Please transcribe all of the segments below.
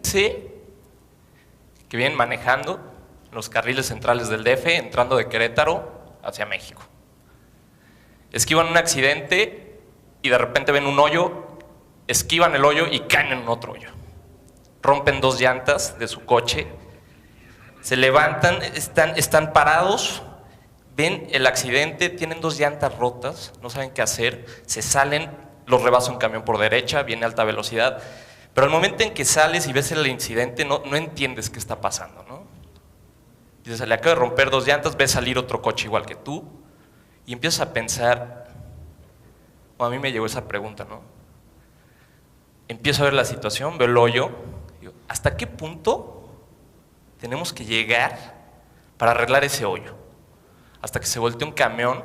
Imagínense que vienen manejando los carriles centrales del DF, entrando de Querétaro hacia México. Esquivan un accidente y de repente ven un hoyo, esquivan el hoyo y caen en otro hoyo. Rompen 2 llantas de su coche, se levantan, están parados, ven el accidente, tienen 2 llantas rotas, no saben qué hacer, se salen, los rebasa un camión por derecha, viene a alta velocidad, pero al momento en que sales y ves el incidente no entiendes qué está pasando, ¿no? Dices, le acaba de romper 2 llantas, ves salir otro coche igual que tú, y empiezas a pensar, o a mí me llegó esa pregunta, ¿no? Empiezo a ver la situación, veo el hoyo, digo, ¿hasta qué punto tenemos que llegar para arreglar ese hoyo? Hasta que se voltee un camión,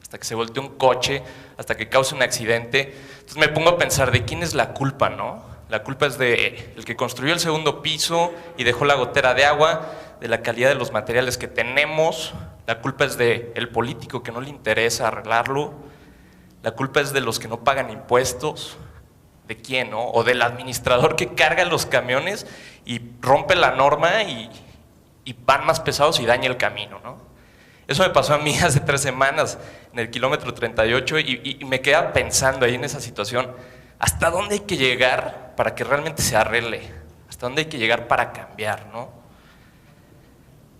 hasta que se voltee un coche, hasta que cause un accidente. Entonces me pongo a pensar, ¿de quién es la culpa, no? La culpa es de el que construyó el segundo piso y dejó la gotera de agua, de la calidad de los materiales que tenemos. La culpa es del político que no le interesa arreglarlo. La culpa es de los que no pagan impuestos. ¿De quién, no? O del administrador que carga los camiones y rompe la norma y van más pesados y daña el camino, ¿no? Eso me pasó a mí hace 3 semanas en el kilómetro 38 y me quedaba pensando ahí en esa situación, ¿hasta dónde hay que llegar para que realmente se arregle? ¿Hasta dónde hay que llegar para cambiar, no?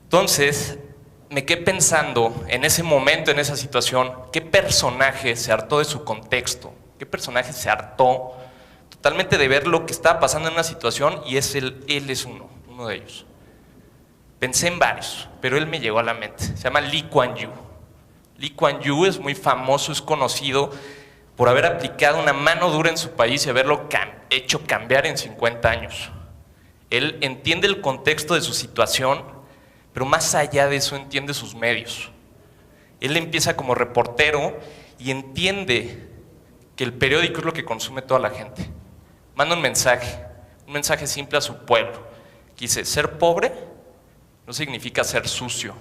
Entonces, me quedé pensando en ese momento, en esa situación, ¿qué personaje se hartó de su contexto? ¿Qué personaje se hartó totalmente de ver lo que estaba pasando en una situación y él es uno de ellos? Pensé en varios, pero él me llegó a la mente. Se llama Lee Kuan Yew. Lee Kuan Yew es muy famoso, es conocido por haber aplicado una mano dura en su país y haberlo hecho cambiar en 50 años. Él entiende el contexto de su situación, pero más allá de eso entiende sus medios. Él empieza como reportero y entiende que el periódico es lo que consume toda la gente. Manda un mensaje simple a su pueblo, que dice, ser pobre no significa ser sucio.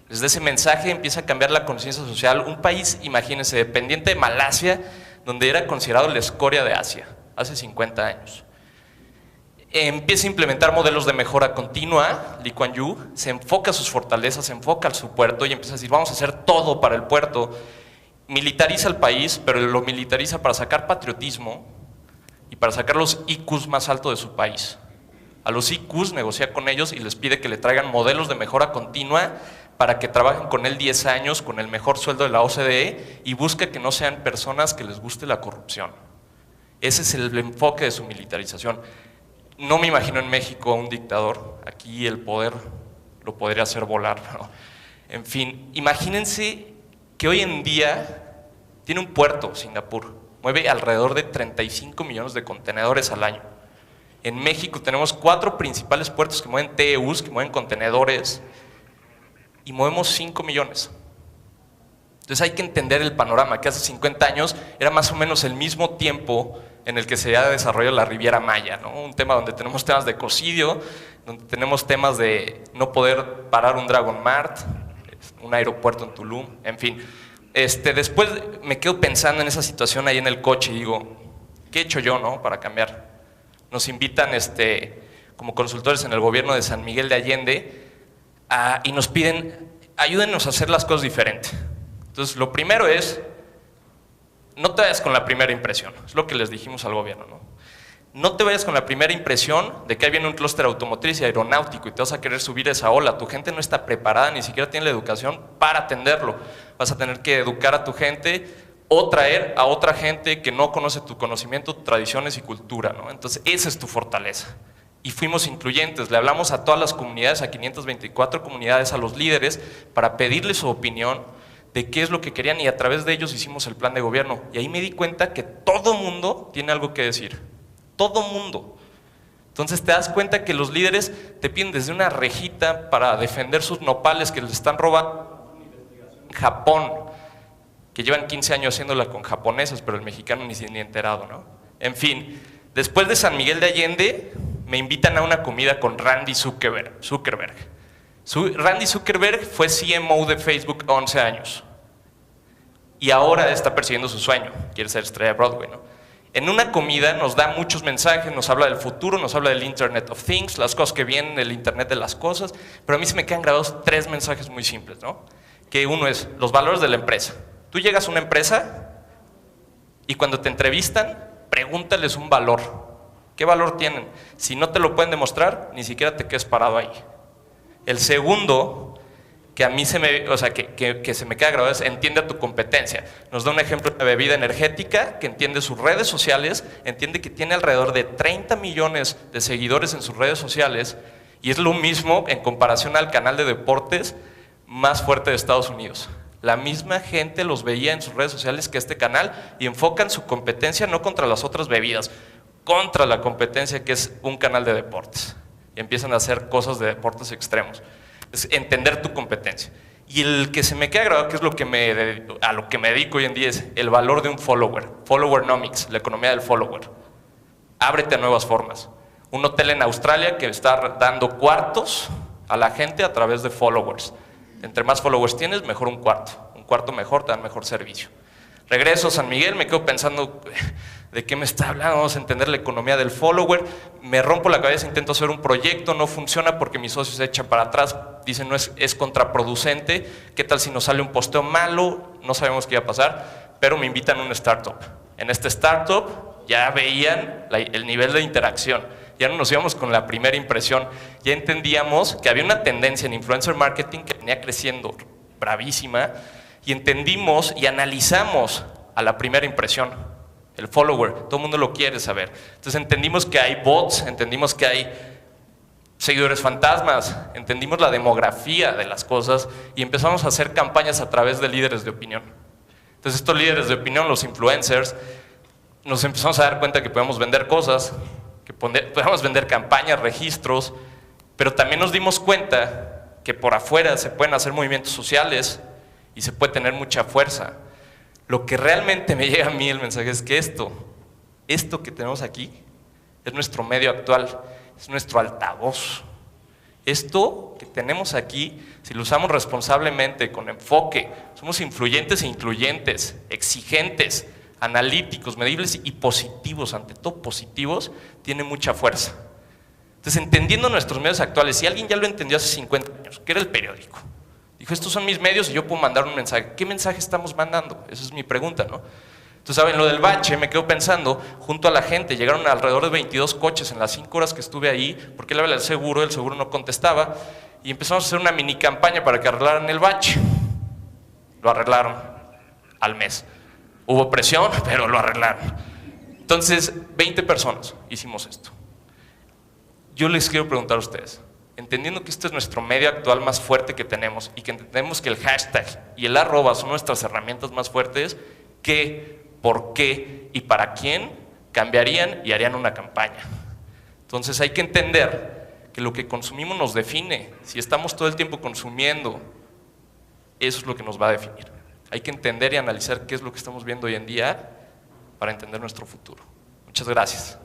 Desde ese mensaje empieza a cambiar la conciencia social. Un país, imagínense, dependiente de Malasia, donde era considerado la escoria de Asia, hace 50 años. Empieza a implementar modelos de mejora continua. Lee Kuan Yew se enfoca a sus fortalezas, se enfoca a su puerto y empieza a decir, vamos a hacer todo para el puerto. Militariza el país, pero lo militariza para sacar patriotismo y para sacar los IQs más altos de su país. A los IQs negocia con ellos y les pide que le traigan modelos de mejora continua para que trabajen con él 10 años con el mejor sueldo de la OCDE y busca que no sean personas que les guste la corrupción. Ese es el enfoque de su militarización. No me imagino en México un dictador. Aquí el poder lo podría hacer volar, ¿no? En fin, imagínense que hoy en día tiene un puerto, Singapur. Mueve alrededor de 35 millones de contenedores al año. En México tenemos 4 principales puertos que mueven TEUs, que mueven contenedores, y movemos 5 millones. Entonces hay que entender el panorama, que hace 50 años era más o menos el mismo tiempo en el que se ha desarrollado la Riviera Maya, ¿no? Un tema donde tenemos temas de ecocidio, donde tenemos temas de no poder parar un Dragon Mart, un aeropuerto en Tulum, en fin. Después me quedo pensando en esa situación ahí en el coche y digo, ¿qué he hecho yo, no, para cambiar? Nos invitan como consultores en el gobierno de San Miguel de Allende y nos piden, ayúdenos a hacer las cosas diferentes. Entonces, lo primero es, no te vayas con la primera impresión, es lo que les dijimos al gobierno, ¿no? No te vayas con la primera impresión de que ahí viene un clúster automotriz y aeronáutico y te vas a querer subir esa ola. Tu gente no está preparada, ni siquiera tiene la educación para atenderlo. Vas a tener que educar a tu gente o traer a otra gente que no conoce tu conocimiento, tradiciones y cultura, ¿no? Entonces, esa es tu fortaleza. Y fuimos incluyentes, le hablamos a todas las comunidades, a 524 comunidades, a los líderes, para pedirles su opinión de qué es lo que querían y a través de ellos hicimos el plan de gobierno. Y ahí me di cuenta que todo mundo tiene algo que decir, todo mundo. Entonces te das cuenta que los líderes te piden desde una rejita para defender sus nopales que les están robando en Japón, que llevan 15 años haciéndola con japoneses, pero el mexicano ni enterado, ¿no? En fin, después de San Miguel de Allende, me invitan a una comida con Randy Zuckerberg. Randy Zuckerberg fue CMO de Facebook 11 años y ahora está persiguiendo su sueño, quiere ser estrella de Broadway, ¿no? En una comida nos da muchos mensajes, nos habla del futuro, nos habla del Internet of Things, las cosas que vienen, el Internet de las cosas, pero a mí se me quedan grabados 3 mensajes muy simples, ¿no? Que uno es los valores de la empresa. Tú llegas a una empresa y cuando te entrevistan, pregúntales un valor. ¿Qué valor tienen? Si no te lo pueden demostrar, ni siquiera te quedes parado ahí. El segundo, que a mí se me, o sea, que se me queda grabado es entiende a tu competencia. Nos da un ejemplo de bebida energética que entiende sus redes sociales, entiende que tiene alrededor de 30 millones de seguidores en sus redes sociales y es lo mismo en comparación al canal de deportes más fuerte de Estados Unidos. La misma gente los veía en sus redes sociales que este canal y enfocan su competencia no contra las otras bebidas, contra la competencia que es un canal de deportes. Y empiezan a hacer cosas de deportes extremos. Es entender tu competencia. Y el que se me queda grabado, que es a lo que me dedico hoy en día, es el valor de un follower. Followernomics, la economía del follower. Ábrete a nuevas formas. Un hotel en Australia que está dando cuartos a la gente a través de followers. Entre más followers tienes, mejor un cuarto. Un cuarto mejor, te dan mejor servicio. Regreso a San Miguel, me quedo pensando, ¿de qué me está hablando? Vamos a entender la economía del follower. Me rompo la cabeza, intento hacer un proyecto, no funciona porque mis socios se echan para atrás, dicen no es contraproducente. ¿Qué tal si nos sale un posteo malo? No sabemos qué va a pasar, pero me invitan a una startup. En esta startup ya veían el nivel de interacción. Ya no nos íbamos con la primera impresión. Ya entendíamos que había una tendencia en influencer marketing que venía creciendo bravísima y entendimos y analizamos a la primera impresión. El follower, todo el mundo lo quiere saber. Entonces entendimos que hay bots, entendimos que hay seguidores fantasmas, entendimos la demografía de las cosas y empezamos a hacer campañas a través de líderes de opinión. Entonces estos líderes de opinión, los influencers, nos empezamos a dar cuenta que podemos vender cosas, que podemos vender campañas, registros, pero también nos dimos cuenta que por afuera se pueden hacer movimientos sociales y se puede tener mucha fuerza. Lo que realmente me llega a mí el mensaje es que esto que tenemos aquí es nuestro medio actual, es nuestro altavoz. Esto que tenemos aquí, si lo usamos responsablemente, con enfoque, somos influyentes e incluyentes, exigentes, analíticos, medibles y positivos, ante todo positivos, tiene mucha fuerza. Entonces, entendiendo nuestros medios actuales, si alguien ya lo entendió hace 50 años, que era el periódico, dijo, estos son mis medios y yo puedo mandar un mensaje. ¿Qué mensaje estamos mandando? Esa es mi pregunta, ¿no? Entonces, ¿saben? Lo del bache, me quedo pensando, junto a la gente, llegaron alrededor de 22 coches en las 5 horas que estuve ahí, porque le hablé al seguro, el seguro no contestaba, y empezamos a hacer una mini campaña para que arreglaran el bache. Lo arreglaron al mes. Hubo presión, pero lo arreglaron. Entonces, 20 personas hicimos esto. Yo les quiero preguntar a ustedes, entendiendo que este es nuestro medio actual más fuerte que tenemos y que entendemos que el hashtag y el @ son nuestras herramientas más fuertes, ¿qué, por qué y para quién cambiarían y harían una campaña? Entonces hay que entender que lo que consumimos nos define. Si estamos todo el tiempo consumiendo, eso es lo que nos va a definir. Hay que entender y analizar qué es lo que estamos viendo hoy en día para entender nuestro futuro. Muchas gracias.